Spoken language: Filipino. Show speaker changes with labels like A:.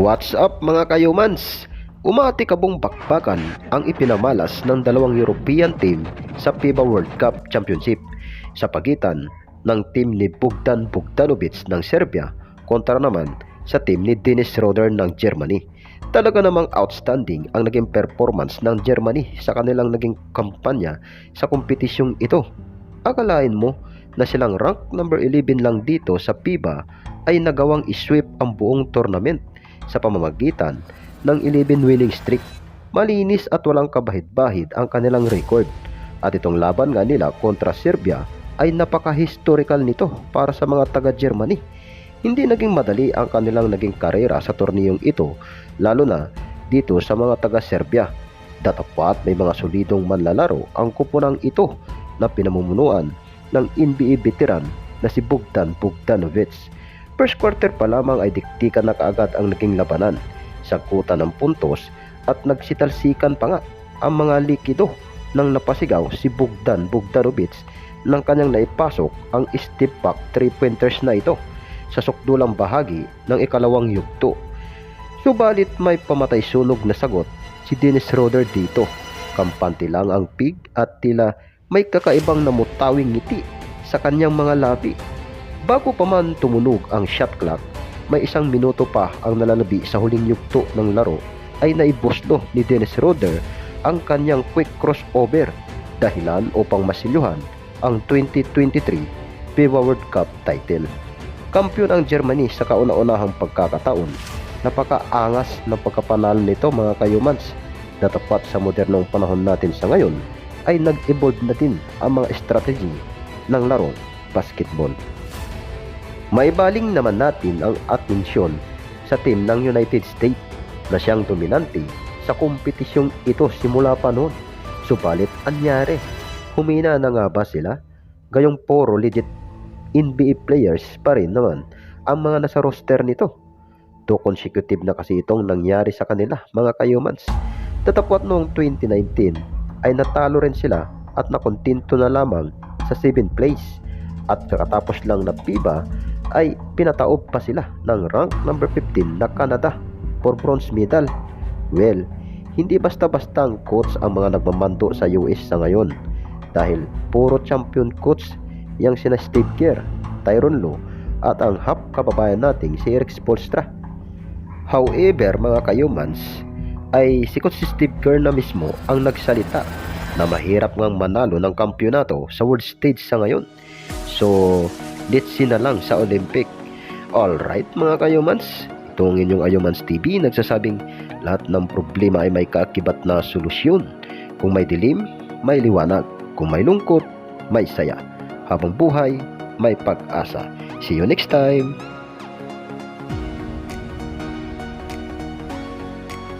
A: What's up mga kayumans? Umaatikabong bakbakan ang ipinamalas ng dalawang European team sa FIBA World Cup Championship sa pagitan ng team ni Bogdan Bogdanovic ng Serbia kontra naman sa team ni Dennis Schroeder ng Germany. Talaga namang outstanding ang naging performance ng Germany sa kanilang naging kampanya sa kompetisyong ito. Akalain mo na silang rank number 11 lang dito sa FIBA ay nagawang isweep ang buong tournament sa pamamagitan ng 11 winning streak. Malinis at walang kabahid-bahid ang kanilang record. At itong laban nga nila kontra Serbia ay napaka-historical nito para sa mga taga-Germany. Hindi naging madali ang kanilang naging karera sa torneyong ito, lalo na dito sa mga taga-Serbia. Datapwat may mga solidong manlalaro ang kupunang ito na pinamumunuan ng NBA veteran na si Bogdan Bogdanovic. First quarter pa lamang ay diktikan na kaagad ang naging labanan, sagkutan ng puntos at nagsitalsikan pa nga ang mga likido nang napasigaw si Bogdan Bogdanovic nang kanyang naipasok ang step back 3-pointers na ito sa sukdulang bahagi ng ikalawang yugto. Subalit may pamatay sunog na sagot si Dennis Schroeder dito. Kampante lang ang pig at tila may kakaibang namutawing ngiti sa kanyang mga labi. Bago pa man tumunog ang shot clock, may 1 minuto pa ang nalalabi sa huling yugto ng laro ay naibuslo ni Dennis Schroeder ang kanyang quick crossover, dahilan upang masilyuhan ang 2023 FIBA World Cup title. Kampiyon ang Germany sa kauna-unahang pagkakataon. Napakaangas ng pagkapanalo nito mga kayumans. Natapat sa modernong panahon natin sa ngayon ay nag-evolve na din ang mga strategy ng larong basketball. Maibaling naman natin ang atensyon sa team ng United States na siyang dominante sa kompetisyong ito simula pa noon. Subalit anyari, humina na nga ba sila? Gayong puro legit NBA players pa rin naman ang mga nasa roster nito. 2 consecutive na kasi itong nangyari sa kanila mga kayumans. Tatapwat noong 2019 ay natalo rin sila at nakontinto na lamang sa 7th place. At kakatapos lang na FIBA ay pinataob pa sila ng rank number 15 na Canada for bronze medal. Well, hindi basta-basta ang coach ang mga nagmamando sa US sa ngayon, dahil puro champion coach yang sina Steve Kerr, Tyronn Lue at ang half kababayan nating si Erik Spoelstra. However mga kayumans, ay si Coach Steve Kerr na mismo ang nagsalita na mahirap ngang manalo ng kampyonato sa world stage sa ngayon. So, let's see na lang sa Olympic. Alright mga kayumans, itong inyong Ayumans TV nagsasabing lahat ng problema ay may kaakibat na solusyon. Kung may dilim, may liwanag. Kung may lungkot, may saya. Habang buhay, may pag-asa. See you next time!